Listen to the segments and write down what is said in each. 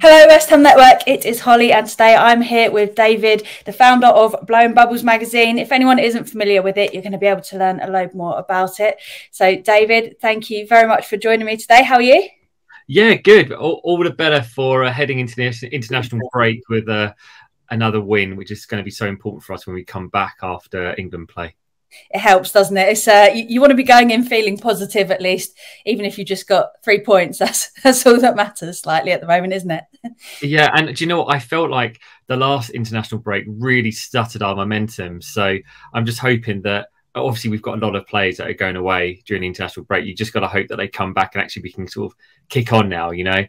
Hello, West Ham Network. It is Holly, and today I'm here with David, the founder of Blowing Bubbles magazine. If anyone isn't familiar with it, you're going to be able to learn a load more about it. So, David, thank you very much for joining me today. How are you? Yeah, good. All the better for heading into the international break with another win, which is going to be so important for us when we come back after England play. It helps, doesn't it? It's you want to be going in feeling positive, at least, even if you just got 3 points. That's all that matters slightly at the moment, isn't it? Yeah, and do you know what? I felt like the last international break really stuttered our momentum. So I'm just hoping that obviously we've got a lot of players that are going away during the international break. You just got to hope that they come back and actually we can sort of kick on now, you know.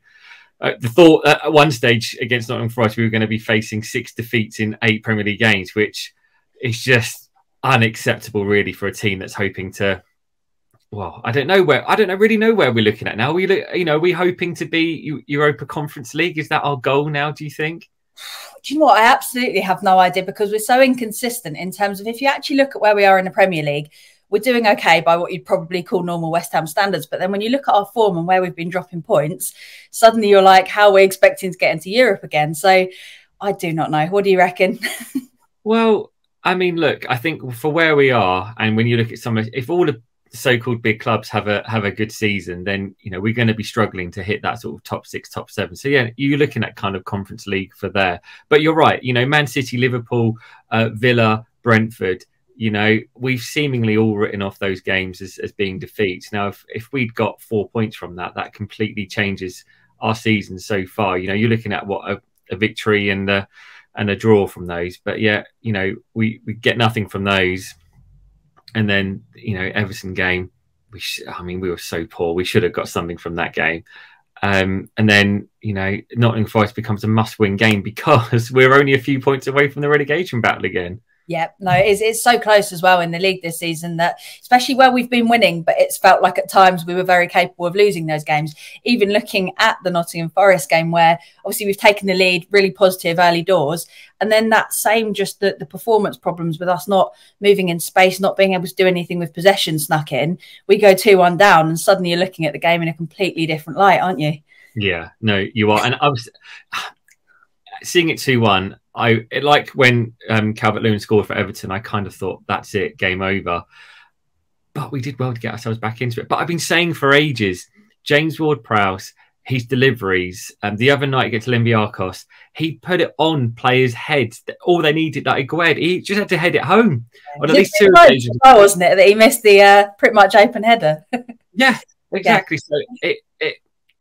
The thought at one stage against Nottingham Forest, we were going to be facing 6 defeats in 8 Premier League games, which is just unacceptable, really, for a team that's hoping to. Well, I don't really know where we're looking at now. Are we hoping to be Europa Conference League? Is that our goal now? Do you think? Do you know what? I absolutely have no idea, because we're so inconsistent in terms of, if you actually look at where we are in the Premier League, we're doing okay by what you'd probably call normal West Ham standards. But then when you look at our form and where we've been dropping points, suddenly you're like, how are we expecting to get into Europe again? So I do not know. What do you reckon? Well, I mean, look, I think for where we are, and when you look at if all the so-called big clubs have a good season, then we're going to be struggling to hit that sort of top 6, top 7. So yeah, you're looking at kind of Conference League for there. But you're right, Man City, Liverpool, Villa, Brentford. We've seemingly all written off those games as being defeats. Now, if we'd got 4 points from that completely changes our season so far. You're looking at what a victory and a draw from those. But yeah, we get nothing from those. And then, Everton game, we were so poor. We should have got something from that game. And then, Nottingham Forest becomes a must-win game because we're only a few points away from the relegation battle again. Yeah, no, it's so close as well in the league this season, that especially where we've been winning, but it's felt like at times we were very capable of losing those games. Even looking at the Nottingham Forest game, where obviously we've taken the lead, really positive early doors, and then that same, just the performance problems with us not moving in space, not being able to do anything with possession snuck in. We go 2-1 down, and suddenly you're looking at the game in a completely different light, aren't you? Yeah, no, you are. And I was seeing it 2-1. Like when Calvert-Lewin scored for Everton, I kind of thought that's it, game over. But we did well to get ourselves back into it. But I've been saying for ages, James Ward-Prowse, his deliveries, the other night against Olympiacos, he put it on players' heads. All they needed, like Agued, he just had to head it home. On at least 2 occasions. Wasn't it, that he missed the pretty much open header? Yeah, exactly. Yeah.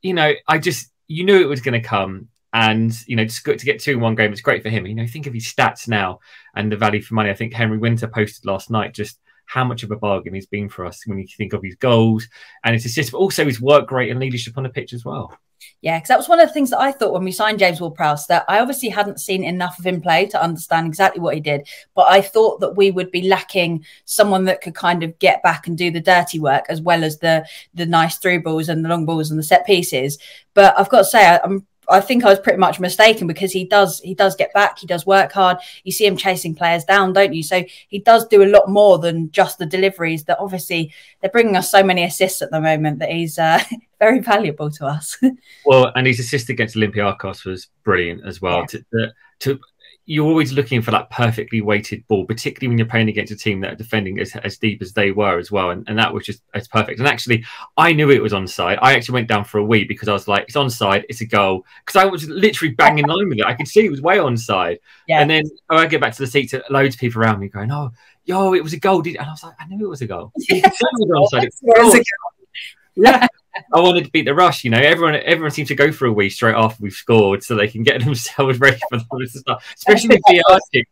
So I just, knew it was going to come. And, just to get 2 in one game, it's great for him. Think of his stats now and the value for money. I think Henry Winter posted last night just how much of a bargain he's been for us when you think of his goals and his assists, but also his work rate and leadership on the pitch as well. Yeah, because that was one of the things that I thought when we signed James Ward-Prowse, that I obviously hadn't seen enough of him play to understand exactly what he did. But I thought that we would be lacking someone that could kind of get back and do the dirty work, as well as the nice through balls and the long balls and the set pieces. But I've got to say, I think I was pretty much mistaken, because he does get back. He does work hard. You see him chasing players down, don't you? So he does do a lot more than just the deliveries. That obviously they're bringing us so many assists at the moment that he's very valuable to us. Well, and his assist against Olympiacos was brilliant as well. Yeah. You're always looking for that perfectly weighted ball, particularly when you're playing against a team that are defending as deep as they were as well. And that was just as perfect. And actually, I knew it was onside. I actually went down for a wee because I was like, it's onside, it's a goal. Because I was literally banging line with it. I could see it was way onside. Yeah. And then I get back to the seats, loads of people around me going, oh, yo, it was a goal. And I was like, I knew it was a goal. It was onside. It was a goal. Yeah. I wanted to beat the rush, Everyone seems to go for a wee straight after we've scored, so they can get themselves ready for the stuff. Especially with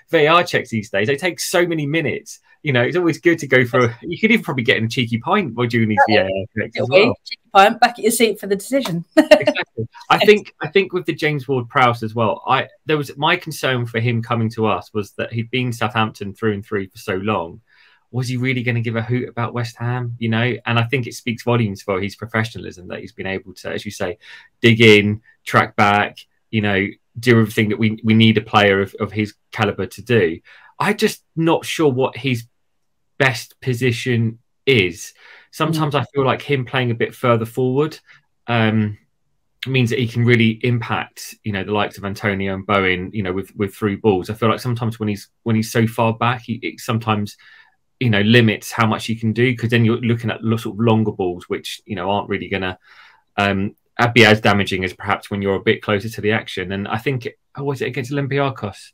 VAR checks these days, they take so many minutes. It's always good to go for. You could even probably get in a cheeky pint while doing these VAR checks as well. Cheeky pint, back at your seat for the decision. Exactly. I think with the James Ward-Prowse as well. There was my concern for him coming to us was that he'd been Southampton through and through for so long. Was he really going to give a hoot about West Ham? And I think it speaks volumes for his professionalism that he's been able to, as you say, dig in, track back, do everything that we need a player of his caliber to do. I'm just not sure what his best position is. Sometimes I feel like him playing a bit further forward means that he can really impact, you know, the likes of Antonio and Bowen, you know, with through balls. I feel like sometimes when he's so far back, it sometimes, you know, limits how much he can do, because then you're looking at sort of longer balls, which, you know, aren't really going to be as damaging as perhaps when you're a bit closer to the action. And I think, was it against Olympiacos?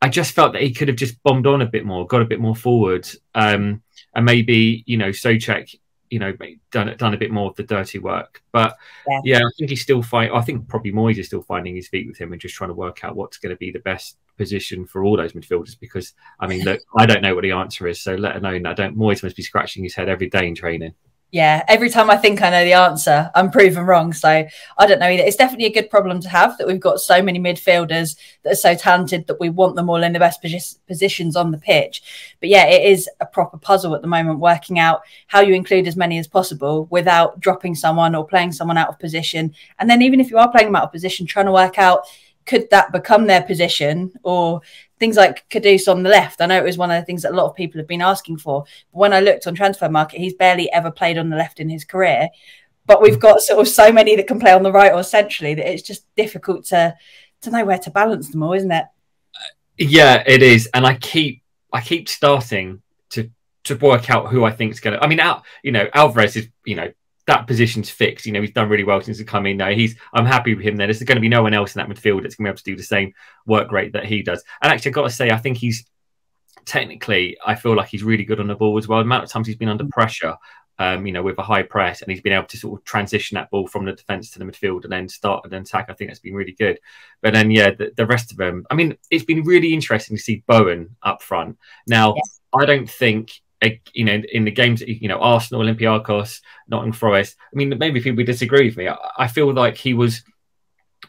I just felt that he could have just bombed on a bit more, got a bit more forward, and maybe, you know, Souček, you know, done a bit more of the dirty work. But yeah, I think he's still I think probably Moyes is still finding his feet with him and just trying to work out what's going to be the best position for all those midfielders. Because I mean, look, I don't know what the answer is, so let alone Moyes must be scratching his head every day in training. Yeah, every time I think I know the answer, I'm proven wrong. So I don't know either. It's definitely a good problem to have that we've got so many midfielders that are so talented that we want them all in the best positions on the pitch. But yeah, it is a proper puzzle at the moment, working out how you include as many as possible without dropping someone or playing someone out of position. And then even if you are playing them out of position, trying to work out, could that become their position? Or things like Kudus on the left. I know it was one of the things that a lot of people have been asking for. But when I looked on Transfer Market, he's barely ever played on the left in his career. But we've got sort of so many that can play on the right or centrally that it's just difficult to know where to balance them all, isn't it? Yeah, it is. And I keep starting to work out who I think is going to. I mean, Alvarez is, you know, that position's fixed. You know, he's done really well since he come in. Now I'm happy with him there. There's going to be no one else in that midfield that's going to be able to do the same work rate that he does. And actually, I've got to say, I think he's technically, I feel like he's really good on the ball as well. The amount of times he's been under pressure, you know, with a high press, and he's been able to sort of transition that ball from the defence to the midfield and then start an attack. I think that's been really good. But then, yeah, the rest of them, I mean, it's been really interesting to see Bowen up front. Now, I don't think, you know, in the games, you know, Arsenal, Olympiacos, Nottingham Forest, I mean, maybe people disagree with me. I feel like he was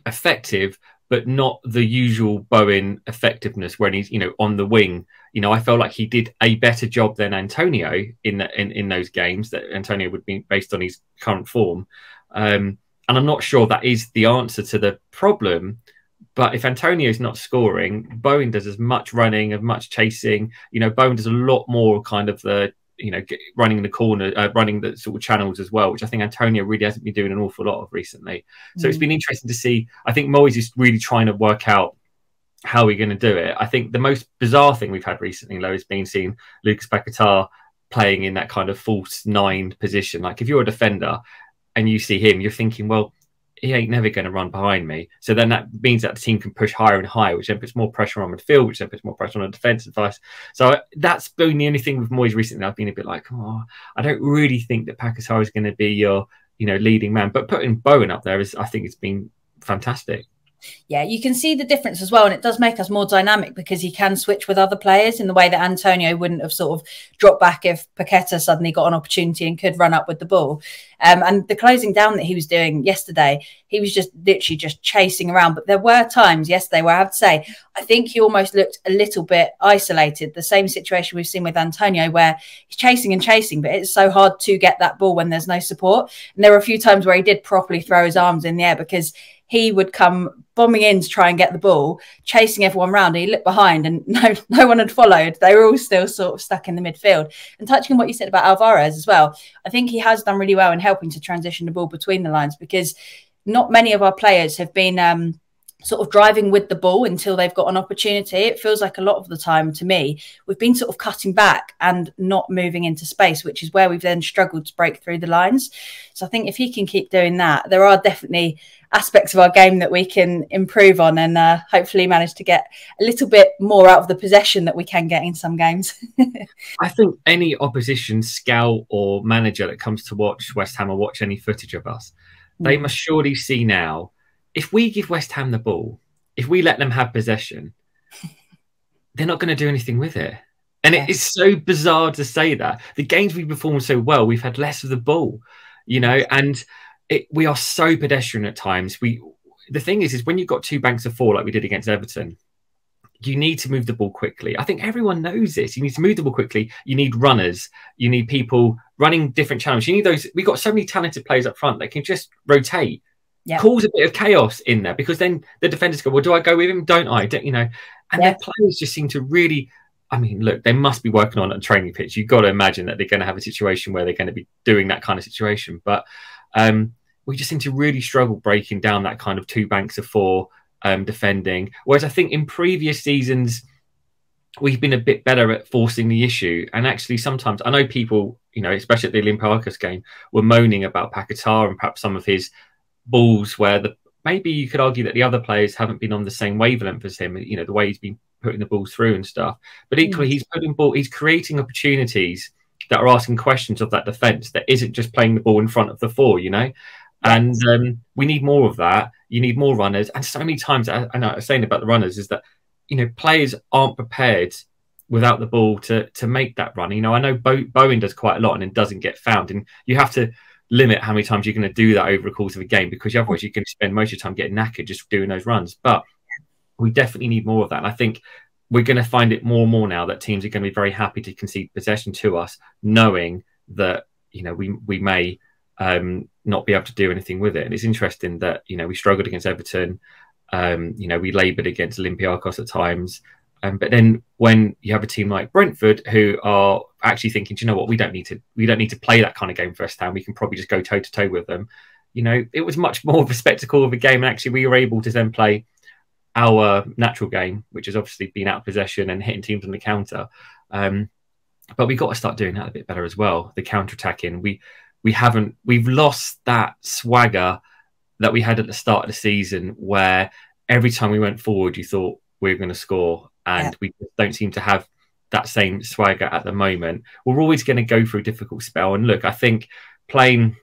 effective, but not the usual Bowen effectiveness when he's, you know, on the wing. You know, I felt like he did a better job than Antonio in those games, that Antonio would be based on his current form. And I'm not sure that is the answer to the problem. But if Antonio's not scoring, Bowen does as much running, as much chasing. You know, Bowen does a lot more kind of the, you know, running the corner, running the sort of channels as well, which I think Antonio really hasn't been doing an awful lot of recently. So it's been interesting to see. I think Moyes is really trying to work out how we're going to do it. I think the most bizarre thing we've had recently, though, has been seeing Lucas Paquetá playing in that kind of false 9 position. Like, if you're a defender and you see him, you're thinking, well, he ain't never going to run behind me. So then that means that the team can push higher and higher, which then puts more pressure on midfield, which then puts more pressure on the defence advice. So that's been the only thing with Moyes recently. I've been a bit like, oh, I don't really think that Paquetá is going to be your, you know, leading man. But putting Bowen up there I think it's been fantastic. Yeah, you can see the difference as well. And it does make us more dynamic because he can switch with other players in the way that Antonio wouldn't have sort of dropped back if Paquetá suddenly got an opportunity and could run up with the ball. And the closing down that he was doing yesterday, he was just literally just chasing around. But there were times yesterday where I have to say, I think he almost looked a little bit isolated. The same situation we've seen with Antonio, where he's chasing and chasing, but it's so hard to get that ball when there's no support. And there were a few times where he did properly throw his arms in the air because he would come bombing in to try and get the ball, chasing everyone around. And he looked behind and no one had followed. They were all still sort of stuck in the midfield. And touching on what you said about Alvarez as well, I think he has done really well in helping to transition the ball between the lines, because not many of our players have been sort of driving with the ball until they've got an opportunity. It feels like a lot of the time, to me, we've been sort of cutting back and not moving into space, which is where we've then struggled to break through the lines. So I think if he can keep doing that, there are definitely aspects of our game that we can improve on and hopefully manage to get a little bit more out of the possession that we can get in some games. I think any opposition scout or manager that comes to watch West Ham or watch any footage of us, they must surely see now, if we give West Ham the ball, if we let them have possession, they're not going to do anything with it. And it is so bizarre to say that. The games we performed so well, we've had less of the ball, you know, and we are so pedestrian at times. The thing is when you've got 2 banks of 4 like we did against Everton, you need to move the ball quickly. I think everyone knows this. You need to move the ball quickly. You need runners. You need people running different channels. You need those. We've got so many talented players up front that can just rotate. Cause a bit of chaos in there, because then the defenders go, well, do I go with him? Don't I? You know, and their players just seem to really, I mean, look, they must be working on a training pitch. You've got to imagine that they're going to have a situation where they're going to be doing that kind of situation. But we just seem to really struggle breaking down that kind of two banks of four defending. Whereas I think in previous seasons, we've been a bit better at forcing the issue. And actually, sometimes I know people, you know, especially at the Olympiacos game, were moaning about Paquetá and perhaps some of his balls where maybe you could argue that the other players haven't been on the same wavelength as him, you know, the way he's been putting the balls through and stuff. But equally, he's creating opportunities that are asking questions of that defence that isn't just playing the ball in front of the four, you know. Yes. And we need more of that. You need more runners. And so many times, I know I was saying about the runners, is that, you know, players aren't prepared without the ball to make that run. You know, I know Bowen does quite a lot and it doesn't get found. And you have to limit how many times you're going to do that over the course of a game, because otherwise you can spend most of your time getting knackered just doing those runs. But we definitely need more of that. And I think we're going to find it more and more now that teams are going to be very happy to concede possession to us, knowing that, you know, we may not be able to do anything with it. And it's interesting that, you know, we struggled against Everton. You know, we laboured against Olympiacos at times. But then when you have a team like Brentford who are actually thinking, do you know what, we don't need to play that kind of game first time. We can probably just go toe to toe with them. You know, it was much more of a spectacle of a game. And actually, we were able to then play our natural game, which has obviously been out of possession and hitting teams on the counter. But we've got to start doing that a bit better as well. The counter attacking, we've lost that swagger that we had at the start of the season, where every time we went forward, you thought we were going to score, and we just don't seem to have that same swagger at the moment. We're always going to go through a difficult spell. And look, I think playing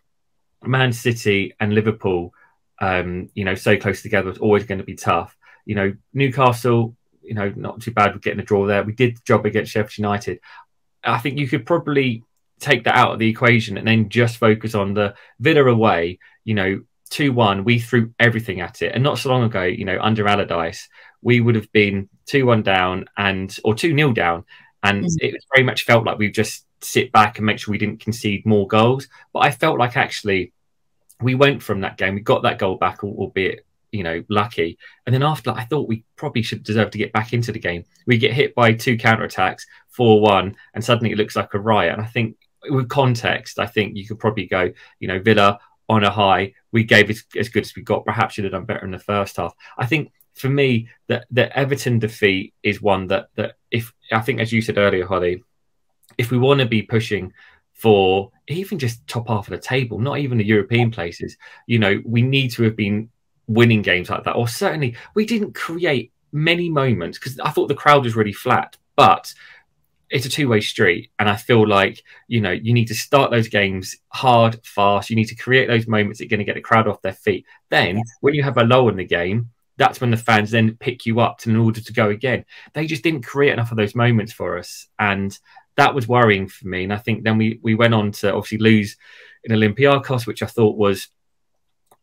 Man City and Liverpool, you know, so close together is always going to be tough. You know, Newcastle, you know, not too bad with getting a draw there. We did the job against Sheffield United. I think you could probably take that out of the equation and then just focus on the Villa away. You know, 2-1, we threw everything at it. And not so long ago, you know, under Allardyce, we would have been 2-1 down or 2-0 down. And it very much felt like we just sit back and make sure we didn't concede more goals. But I felt like actually we went from that game. We got that goal back, albeit, you know, lucky. And then after that, I thought we probably should deserve to get back into the game. We get hit by 2 counterattacks, 4-1, and suddenly it looks like a riot. And I think with context, I think you could probably go, you know, Villa on a high, we gave it as good as we got. Perhaps should have done better in the first half. I think for me, the Everton defeat is one that if I think, as you said earlier, Holly, if we want to be pushing for even just top half of the table, not even the European places, you know, we need to have been winning games like that. Or certainly we didn't create many moments, because I thought the crowd was really flat, but it's a two-way street. And I feel like, you know, you need to start those games hard, fast. You need to create those moments that are going to get the crowd off their feet. Then when you have a lull in the game, that's when the fans then pick you up in order to go again. They just didn't create enough of those moments for us. And that was worrying for me. And I think then we went on to obviously lose in Olympiacos, which I thought was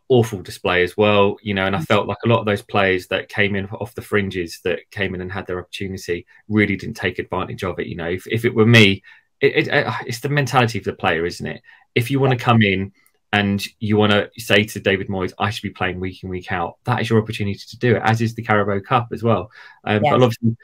awful display as well, you know, and I felt like a lot of those players that came in off the fringes, that came in and had their opportunity, really didn't take advantage of it. You know, if it were me, it's the mentality of the player, isn't it? If you want to come in and you want to say to David Moyes, I should be playing week in, week out, that is your opportunity to do it, as is the Carabao Cup as well. But obviously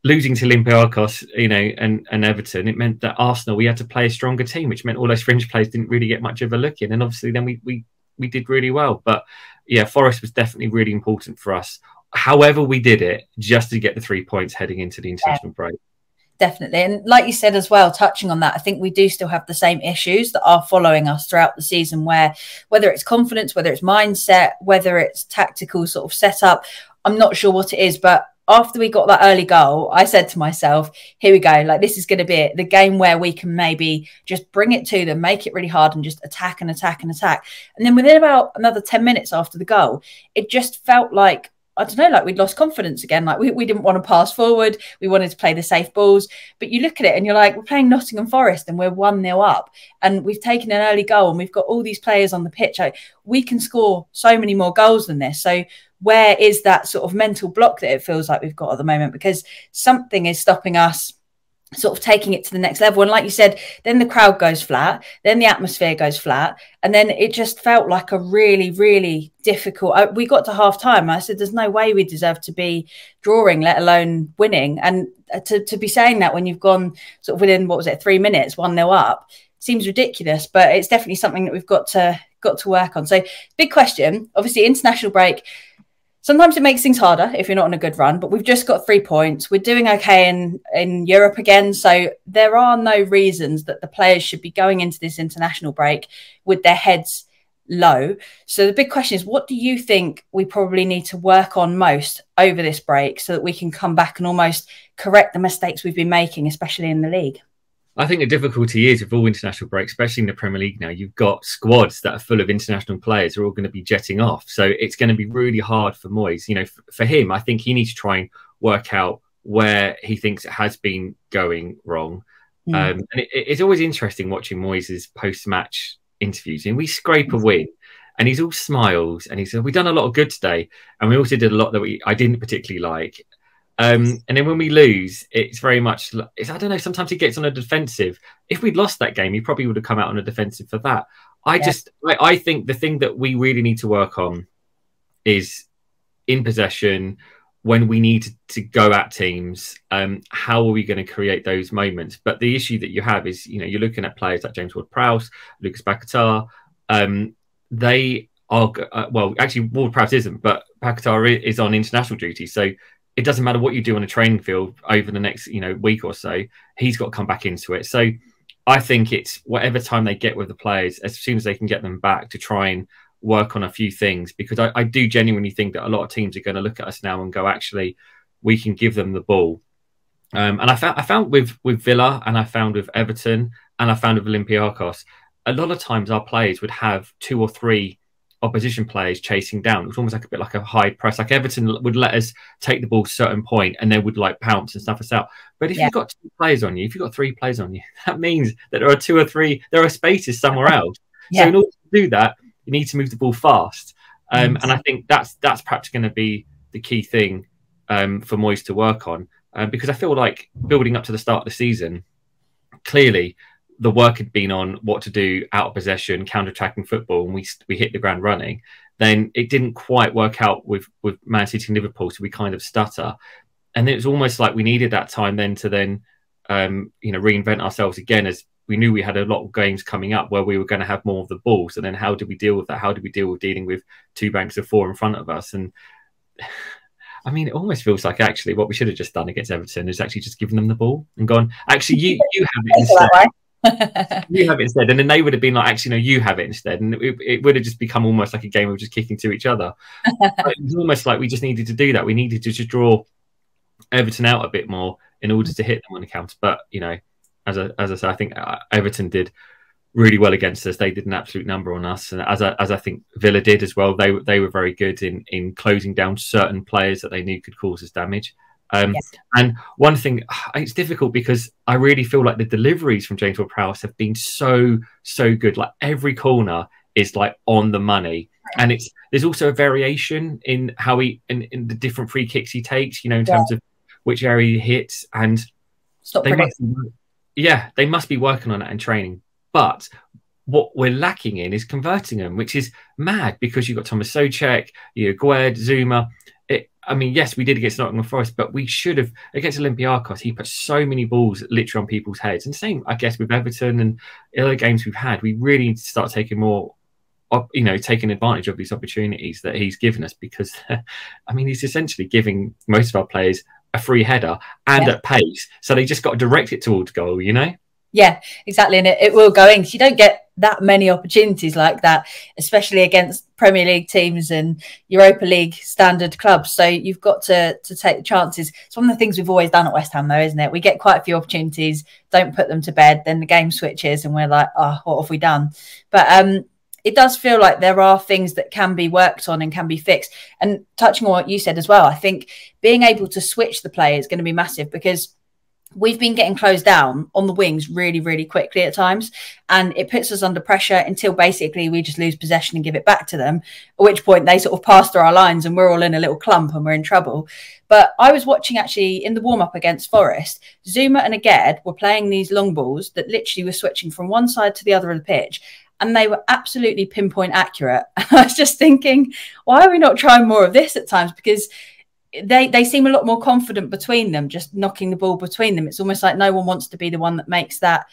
losing to Olympiacos, you know, and Everton, it meant that Arsenal, we had to play a stronger team, which meant all those fringe players didn't really get much of a look in. And obviously then we did really well. But yeah, Forest was definitely really important for us. However we did it, just to get the 3 points heading into the international break. Definitely. And like you said as well, touching on that, I think we do still have the same issues that are following us throughout the season, where whether it's confidence, whether it's mindset, whether it's tactical sort of setup, I'm not sure what it is. But after we got that early goal, I said to myself, here we go. Like, this is going to be it, the game where we can maybe just bring it to them, make it really hard and just attack and attack and attack. And then within about another 10 minutes after the goal, it just felt like, I don't know, like we'd lost confidence again. Like we didn't want to pass forward. We wanted to play the safe balls. But you look at it and you're like, we're playing Nottingham Forest and we're 1-0 up. And we've taken an early goal and we've got all these players on the pitch. Like, we can score so many more goals than this. So where is that sort of mental block that it feels like we've got at the moment? Because something is stopping us sort of taking it to the next level. And like you said, then the crowd goes flat, then the atmosphere goes flat, and then it just felt like a really, really difficult. We got to half time. I said, there's no way we deserve to be drawing, let alone winning. And to be saying that when you've gone sort of within, what was it, 3 minutes, 1-0 up, seems ridiculous, but it's definitely something that we've got to work on. So big question, obviously international break. Sometimes it makes things harder if you're not on a good run, but we've just got 3 points. We're doing okay in Europe again. So there are no reasons that the players should be going into this international break with their heads low. So the big question is, what do you think we probably need to work on most over this break so that we can come back and almost correct the mistakes we've been making, especially in the league? I think the difficulty is with all international breaks, especially in the Premier League now, you've got squads that are full of international players who are all going to be jetting off. So it's going to be really hard for Moyes. You know, for him, I think he needs to try and work out where he thinks it has been going wrong. And it's always interesting watching Moyes' post-match interviews. And we scrape a win and he's all smiles and he said, we've done a lot of good today. And we also did a lot that I didn't particularly like. And then when we lose, it's very much, I don't know, sometimes he gets on a defensive. If we'd lost that game, he probably would have come out on a defensive for that. I think the thing that we really need to work on is in possession, when we need to go at teams, how are we going to create those moments? But the issue that you have is, you know, you're looking at players like James Ward-Prowse, Lucas Paquetá. They are, well, actually Ward-Prowse isn't, but Paquetá is on international duty. So it doesn't matter what you do on a training field over the next, you know, week or so, he's got to come back into it. So I think it's whatever time they get with the players, as soon as they can get them back, to try and work on a few things, because I do genuinely think that a lot of teams are going to look at us now and go, actually, we can give them the ball. And I found with Villa, and I found with Everton, and I found with Olympiacos, a lot of times our players would have 2 or 3 opposition players chasing down. It was almost like a bit like a high press. Like Everton would let us take the ball to a certain point and they would like pounce and stuff us out. But if you've got 2 players on you, if you've got 3 players on you, that means that there are 2 or 3, there are spaces somewhere else. So in order to do that, you need to move the ball fast. And I think that's perhaps going to be the key thing for Moyes to work on. Because I feel like building up to the start of the season, clearly the work had been on what to do out of possession, counter-attacking football, and we hit the ground running. Then it didn't quite work out with Man City and Liverpool, so we kind of stutter. And it was almost like we needed that time then to reinvent ourselves again, as we knew we had a lot of games coming up where we were going to have more of the ball. So then how did we deal with that? How did we deal with dealing with 2 banks of 4 in front of us? And I mean, it almost feels like actually what we should have just done against Everton is actually just given them the ball and gone, actually, you have it instead. You have it instead. And then they would have been like, actually, no, you have it instead. And it would have just become almost like a game of just kicking to each other. It was almost like we just needed to do that. We needed to just draw Everton out a bit more in order to hit them on the counter. But, you know, as I say, I think Everton did really well against us. They did an absolute number on us. And as I think Villa did as well, they were very good in closing down certain players that they knew could cause us damage. And one thing, it's difficult because I really feel like the deliveries from James Ward-Prowse have been so good. Like every corner is like on the money, and there's also a variation in how in the different free kicks he takes. You know, in terms of which area he hits, and they must be working on that in training. But what we're lacking in is converting them, which is mad because you've got Thomas Souček, Gued, Zuma. I mean, yes, we did against Nottingham Forest, but we should have, against Olympiacos, he put so many balls literally on people's heads. And same, I guess, with Everton and other games we've had, we really need to start taking taking advantage of these opportunities that he's given us, because, I mean, he's essentially giving most of our players a free header and at pace. So they just got to direct it towards goal, you know? Yeah, exactly. And it will go in, because you don't get that many opportunities like that, especially against Premier League teams and Europa League standard clubs. So you've got to take the chances. It's one of the things we've always done at West Ham, though, isn't it? We get quite a few opportunities, don't put them to bed, then the game switches and we're like, oh, what have we done? But it does feel like there are things that can be worked on and can be fixed. And touching on what you said as well, I think being able to switch the play is going to be massive, because we've been getting closed down on the wings really, really quickly at times. And it puts us under pressure until basically we just lose possession and give it back to them, at which point they sort of pass through our lines and we're all in a little clump and we're in trouble. But I was watching actually in the warm-up against Forest, Zuma and Aged were playing these long balls that literally were switching from one side to the other of the pitch. And they were absolutely pinpoint accurate. I was just thinking, why are we not trying more of this at times? Because they seem a lot more confident between them, just knocking the ball between them. It's almost like no one wants to be the one that makes that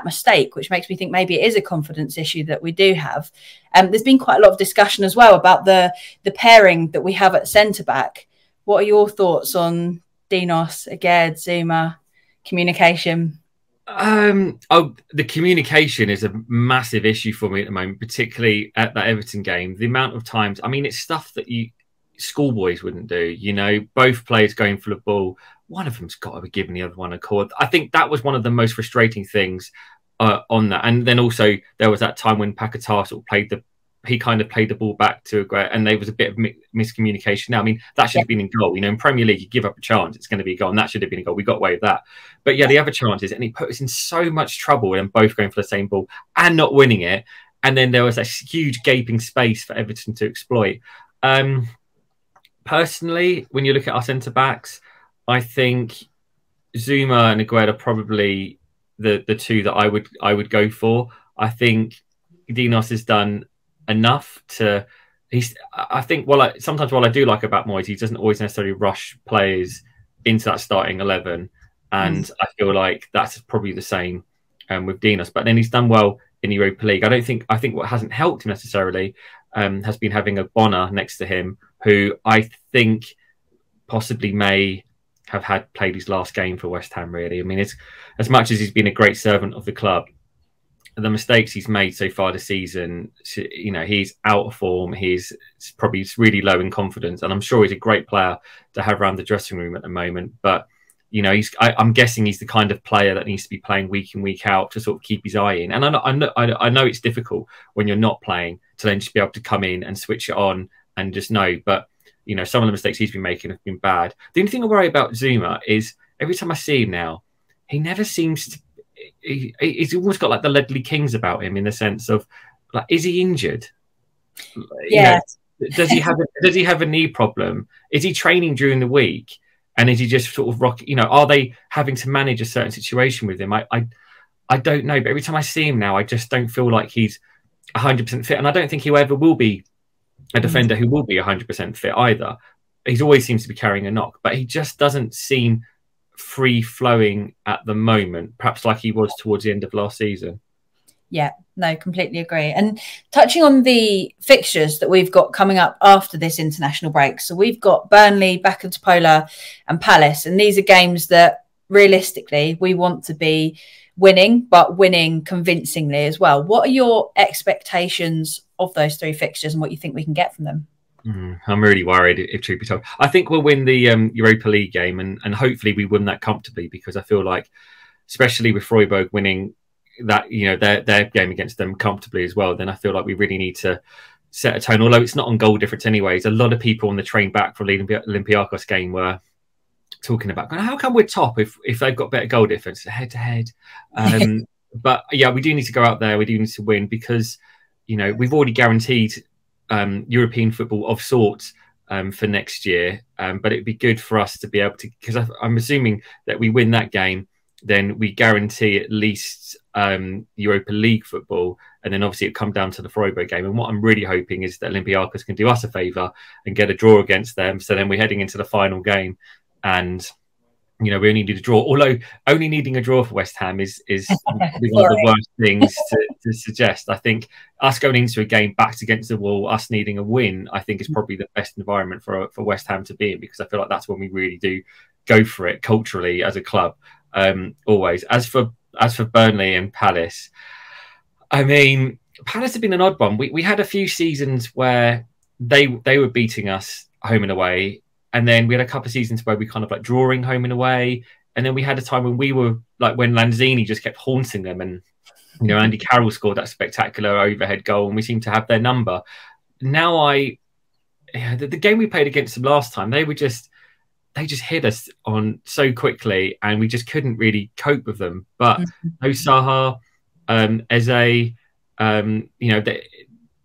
mistake, which makes me think maybe it is a confidence issue that we do have. There's been quite a lot of discussion as well about the pairing that we have at centre back. What are your thoughts on Dinos, Aged, Zuma, communication? The communication is a massive issue for me at the moment, particularly at that Everton game. The amount of times, I mean, it's stuff that schoolboys wouldn't do. You know, both players going for the ball. One of them's got to be giving the other one a call. I think that was one of the most frustrating things on that. And then also there was that time when Paquetá sort of he kind of played the ball back to Aguero, and there was a bit of miscommunication. Now, I mean, that should have been in goal. You know, in Premier League, you give up a chance, it's going to be a goal, and that should have been a goal. We got away with that. But yeah, the other chances, and he put us in so much trouble, and both going for the same ball and not winning it. And then there was that huge gaping space for Everton to exploit. Personally, when you look at our centre backs, I think Zuma and Aguero are probably the two that I would go for. I think Dinos has done enough to. I think sometimes what I do like about Moyes, he doesn't always necessarily rush players into that starting 11, and I feel like that's probably the same with Dinos. But then he's done well in Europa League. I think what hasn't helped him necessarily has been having a Bonner next to him, who I think possibly may have played his last game for West Ham. Really, I mean, it's as much as he's been a great servant of the club, the mistakes he's made so far this season, you know, he's out of form. He's probably really low in confidence, and I'm sure he's a great player to have around the dressing room at the moment. But you know, I'm guessing he's the kind of player that needs to be playing week in, week out to sort of keep his eye in. And I know it's difficult when you're not playing to then just be able to come in and switch it on and just know. But you know, some of the mistakes he's been making have been bad. The only thing I worry about Zuma is every time I see him now, he never seems to. He's almost got like the Ledley Kings about him in the sense of, like, is he injured? Yeah. You know, does he have a knee problem? Is he training during the week? And is he just sort of rock? You know, are they having to manage a certain situation with him? I don't know. But every time I see him now, I just don't feel like he's 100% fit. And I don't think he ever will be a defender who will be 100% fit either. He always seems to be carrying a knock, but he just doesn't seem free flowing at the moment, perhaps like he was towards the end of last season. Yeah, no, completely agree. And touching on the fixtures that we've got coming up after this international break. So we've got Burnley, Bakken and Palace. And these are games that realistically we want to be winning, but winning convincingly as well. What are your expectations of those three fixtures and what you think we can get from them? I'm really worried, if truth be told. I think we'll win the Europa League game, and hopefully we win that comfortably, because I feel like, especially with Freiburg winning that, you know, their game against them comfortably as well, then I feel like we really need to set a tone. Although it's not on goal difference anyways. A lot of people on the train back from the Olympiacos game were talking about, how come we're top if they've got better goal difference head to head. But yeah, we do need to go out there. We do need to win, because, you know, we've already guaranteed European football of sorts for next year, but it'd be good for us to be able to, because I'm assuming that we win that game, then we guarantee at least Europa League football, and then obviously it come down to the Freiburg game. And what I'm really hoping is that Olympiacos can do us a favour and get a draw against them, so then we're heading into the final game, and you know, we only need a draw. Although only needing a draw for West Ham is probably one of the worst things to suggest. I think us going into a game backed against the wall, us needing a win, I think is probably the best environment for West Ham to be in, because I feel like that's when we really do go for it culturally as a club. Always. As for Burnley and Palace, I mean, Palace have been an odd one. We had a few seasons where they were beating us home and away. And then we had a couple of seasons where we kind of like drawing home and away. And then we had a time when we were like, when Lanzini just kept haunting them, and, you know, Andy Carroll scored that spectacular overhead goal, and we seem to have their number. Now the game we played against them last time, they just hit us on so quickly, and we just couldn't really cope with them. But Osaha, Eze, you know,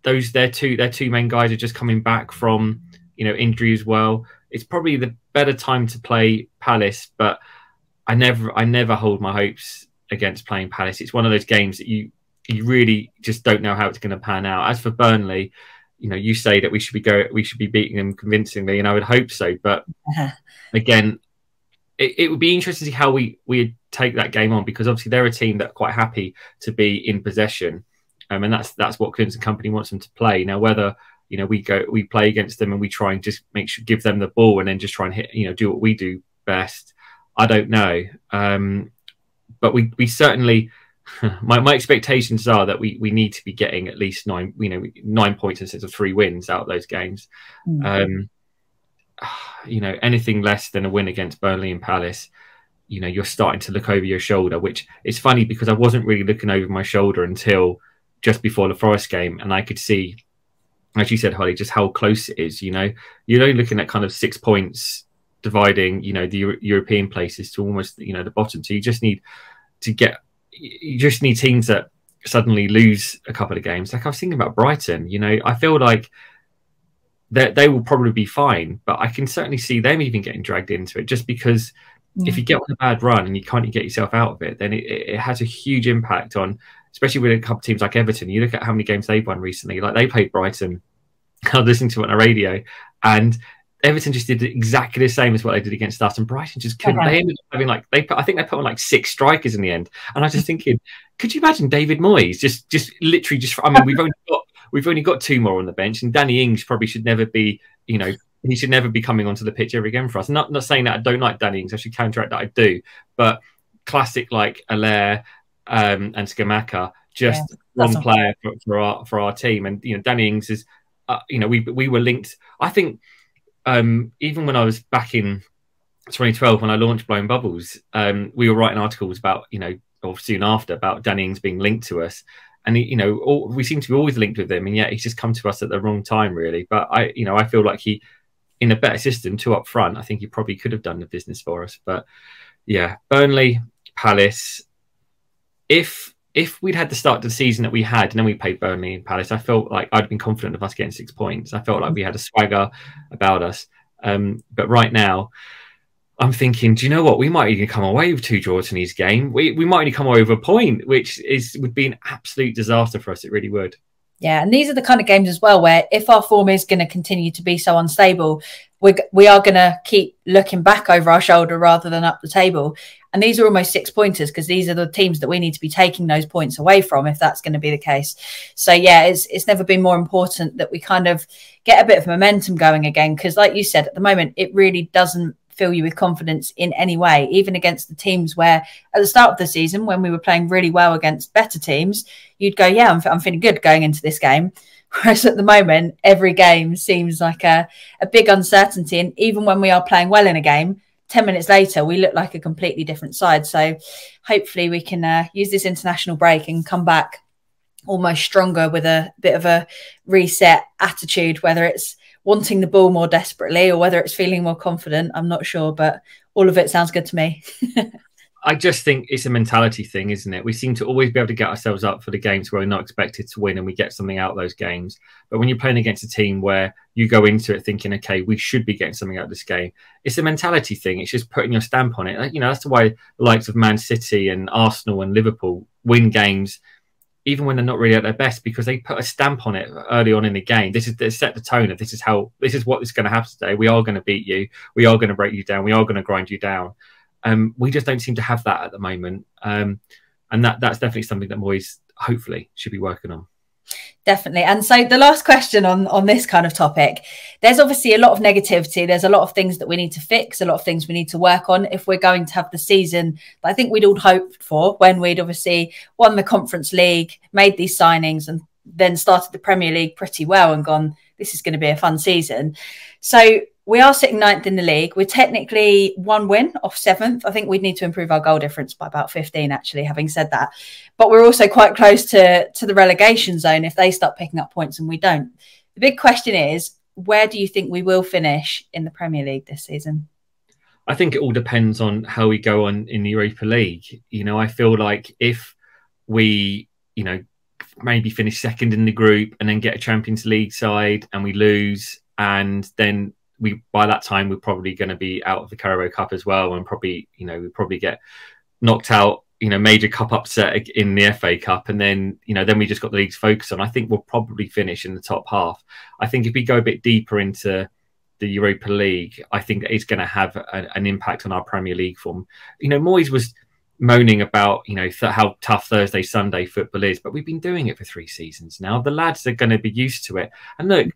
their two main guys are just coming back from, you know, injury as well. It's probably the better time to play Palace, but I never hold my hopes against playing Palace. It's one of those games that you really just don't know how it's going to pan out. As for Burnley, you say that we should be beating them convincingly, and I would hope so. But again, it would be interesting to see how we take that game on, because obviously they're a team that are quite happy to be in possession, and that's what Clint and company wants them to play. Now, whether we play against them and we try and just give them the ball and then just try and hit, do what we do best, I don't know. But we certainly, my expectations are that we need to be getting at least 9 points instead of 3 wins out of those games. Anything less than a win against Burnley and Palace, you're starting to look over your shoulder, which is funny because I wasn't really looking over my shoulder until just before the Forest game, and I could see, as you said, Holly, just how close it is. You're only looking at kind of 6 points dividing, the European places to almost, the bottom. So you just need teams that suddenly lose a couple of games. Like I was thinking about Brighton, I feel like they will probably be fine, but I can certainly see them even getting dragged into it, just because if you get on a bad run and you can't get yourself out of it, then it has a huge impact on, especially with a couple of teams like Everton. You look at how many games they've won recently. Like they played Brighton, I was listening to it on the radio, and Everton just did exactly the same as what they did against us, and Brighton just couldn't. They ended up having I think they put on 6 strikers in the end, and I was just thinking, could you imagine David Moyes just literally just? I mean, we've only got 2 more on the bench, and Danny Ings probably should never be, he should never be coming onto the pitch ever again for us. Not saying that I don't like Danny Ings, I should counteract that I do, but classic like Allaire and Scamacca, just one player for our team, and Danny Ings is, we were linked. I think even when I was back in 2012 when I launched Blowing Bubbles, we were writing articles about or soon after, about Danny Ings being linked to us. And we seem to be always linked with him, and yet he's just come to us at the wrong time, really. But I feel like he, in a better system, 2 up front, I think he probably could have done the business for us. But yeah, Burnley, Palace. If we'd had the start to the season that we had, and then we played Burnley and Palace, I felt like I'd been confident of us getting 6 points. I felt like we had a swagger about us. But right now, I'm thinking, do you know what? We might even come away with 2 draws in his game. We might even come away with a point, which would be an absolute disaster for us. It really would. Yeah, and these are the kind of games as well where if our form is going to continue to be so unstable, we are going to keep looking back over our shoulder rather than up the table. And these are almost 6 pointers, because these are the teams that we need to be taking those points away from if that's going to be the case. So yeah, it's never been more important that we kind of get a bit of momentum going again, because like you said, at the moment, it really doesn't fill you with confidence in any way, even against the teams where at the start of the season, when we were playing really well against better teams, you'd go, yeah, I'm feeling good going into this game. Whereas at the moment, every game seems like a big uncertainty. And even when we are playing well in a game, 10 minutes later, we look like a completely different side. So hopefully we can use this international break and come back almost stronger with a bit of a reset attitude, whether it's wanting the ball more desperately or whether it's feeling more confident. I'm not sure, but all of it sounds good to me. I just think it's a mentality thing, isn't it? We seem to always be able to get ourselves up for the games where we're not expected to win, and we get something out of those games. But when you're playing against a team where you go into it thinking, okay, we should be getting something out of this game, it's a mentality thing. It's just putting your stamp on it. That's why the likes of Man City and Arsenal and Liverpool win games even when they're not really at their best, because they put a stamp on it early on in the game. They set the tone of this is what is going to happen today. We are going to beat you. We are going to break you down. We are going to grind you down. We just don't seem to have that at the moment. And that's definitely something that Moyes hopefully should be working on. Definitely. And so the last question on this kind of topic, there's obviously a lot of negativity. There's a lot of things that we need to fix, a lot of things we need to work on if we're going to have the season that I think we'd all hoped for, when we'd obviously won the Conference League, made these signings, and then started the Premier League pretty well and gone, this is going to be a fun season. So we are sitting 9th in the league. We're technically 1 win off 7th. I think we'd need to improve our goal difference by about 15, actually, having said that. But we're also quite close to the relegation zone if they start picking up points and we don't. The big question is, where do you think we will finish in the Premier League this season? I think it all depends on how we go on in the Europa League. I feel like if we, maybe finish 2nd in the group and then get a Champions League side and we lose, and then by that time we're probably going to be out of the Carabao Cup as well, and probably we probably get knocked out major cup upset in the FA Cup, and then then we just got the league's focus on. I think we'll probably finish in the top half. I think if we go a bit deeper into the Europa League, I think it's going to have an impact on our Premier League form. Moyes was moaning about how tough Thursday Sunday football is, but we've been doing it for 3 seasons now. The lads are going to be used to it, and look,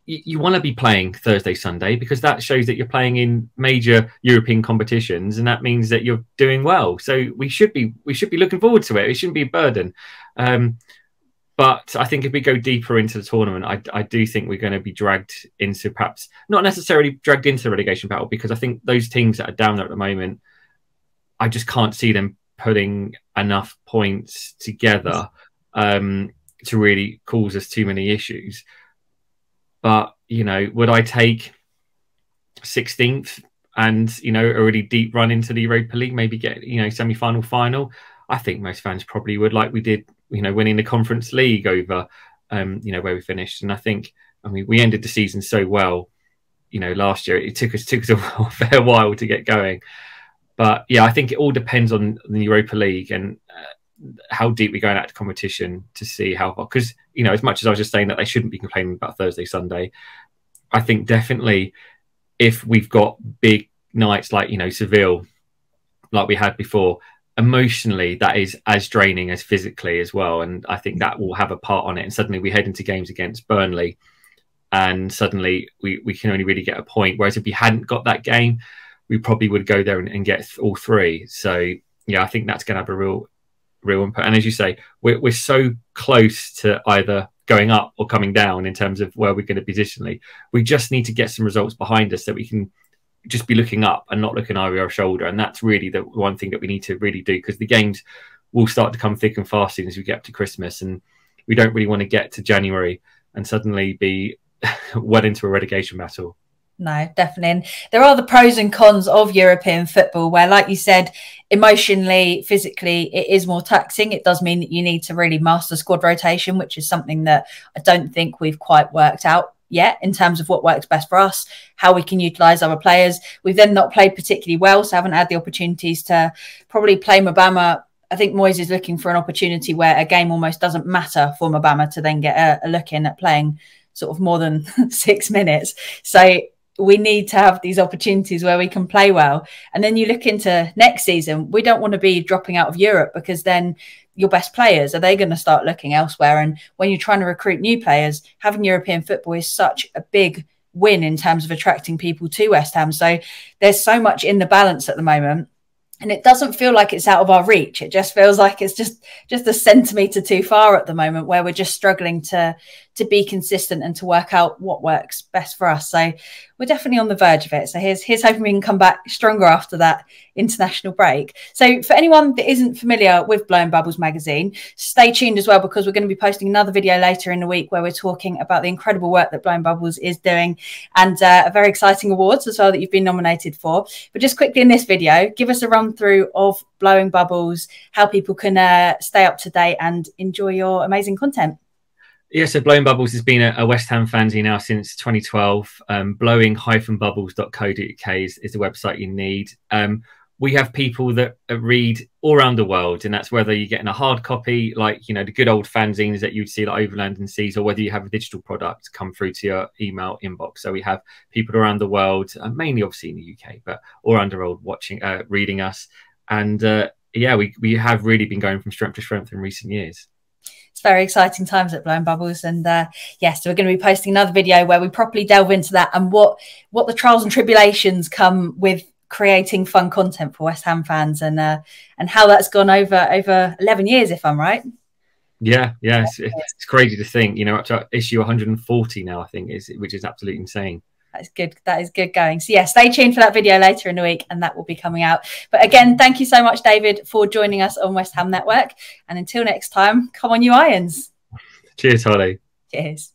you want to be playing Thursday, Sunday, because that shows that you're playing in major European competitions, and that means that you're doing well. So we should be looking forward to it. It shouldn't be a burden. But I think if we go deeper into the tournament, I do think we're going to be dragged into, perhaps not necessarily dragged into the relegation battle, because I think those teams that are down there at the moment, I just can't see them putting enough points together to really cause us too many issues. But, would I take 16th and, a really deep run into the Europa League, maybe get, semi-final, final? I think most fans probably would, like we did, winning the Conference League over, where we finished. And I think, we ended the season so well, last year. It took us a fair while to get going. But, yeah, I think it all depends on the Europa League and how deep we go out to competition to see how far. Because, as much as I was just saying that they shouldn't be complaining about Thursday, Sunday, I think definitely if we've got big nights like, Seville, like we had before, emotionally, that is as draining as physically as well. And I think that will have a part on it. And suddenly we head into games against Burnley and suddenly we can only really get a point. Whereas if we hadn't got that game, we probably would go there and get all 3. So, yeah, I think that's going to have a real input. And as you say, we're so close to either going up or coming down in terms of where we're going to positionally. We just need to get some results behind us so we can just be looking up and not looking over our shoulder. And that's really the one thing that we need to really do, because the games will start to come thick and fast as we get up to Christmas, and we don't really want to get to January and suddenly be well into a relegation battle. No, definitely. And there are the pros and cons of European football where, like you said, emotionally, physically, it is more taxing. It does mean that you need to really master squad rotation, which is something that I don't think we've quite worked out yet in terms of what works best for us, how we can utilise our players. We've then not played particularly well, so haven't had the opportunities to probably play Mabama. I think Moyes is looking for an opportunity where a game almost doesn't matter for Mabama to then get a look in at playing sort of more than 6 minutes. So we need to have these opportunities where we can play well. And then you look into next season, we don't want to be dropping out of Europe, because then your best players, are they going to start looking elsewhere? And when you're trying to recruit new players, having European football is such a big win in terms of attracting people to West Ham. So there's so much in the balance at the moment. And it doesn't feel like it's out of our reach. It just feels like it's just a centimetre too far at the moment, where we're just struggling to be consistent and to work out what works best for us. So we're definitely on the verge of it. So here's hoping we can come back stronger after that international break. So for anyone that isn't familiar with Blowing Bubbles magazine, stay tuned as well, because we're going to be posting another video later in the week where we're talking about the incredible work that Blowing Bubbles is doing, and a very exciting awards as well that you've been nominated for. But just quickly in this video, give us a run through of Blowing Bubbles, how people can stay up to date and enjoy your amazing content. Yeah, so Blowing Bubbles has been a West Ham fanzine now since 2012. Blowing-bubbles.co.uk is the website you need. We have people that read all around the world, and that's whether you're getting a hard copy, like, the good old fanzines that you'd see like Overland and Seas, or whether you have a digital product come through to your email inbox. So we have people around the world, mainly obviously in the UK, but all around the world watching, reading us. And yeah, we have really been going from strength to strength in recent years. It's very exciting times at Blowing Bubbles. And yes, so we're going to be posting another video where we properly delve into that and what the trials and tribulations come with creating fun content for West Ham fans, and how that's gone over 11 years, if I'm right. Yeah, it's crazy to think, up to issue 140 now, I think, which is absolutely insane. That's good. That is good going. So yeah, stay tuned for that video later in the week, and that will be coming out. But again, thank you so much, David, for joining us on West Ham Network. And until next time, come on, you Irons. Cheers, Holly. Cheers.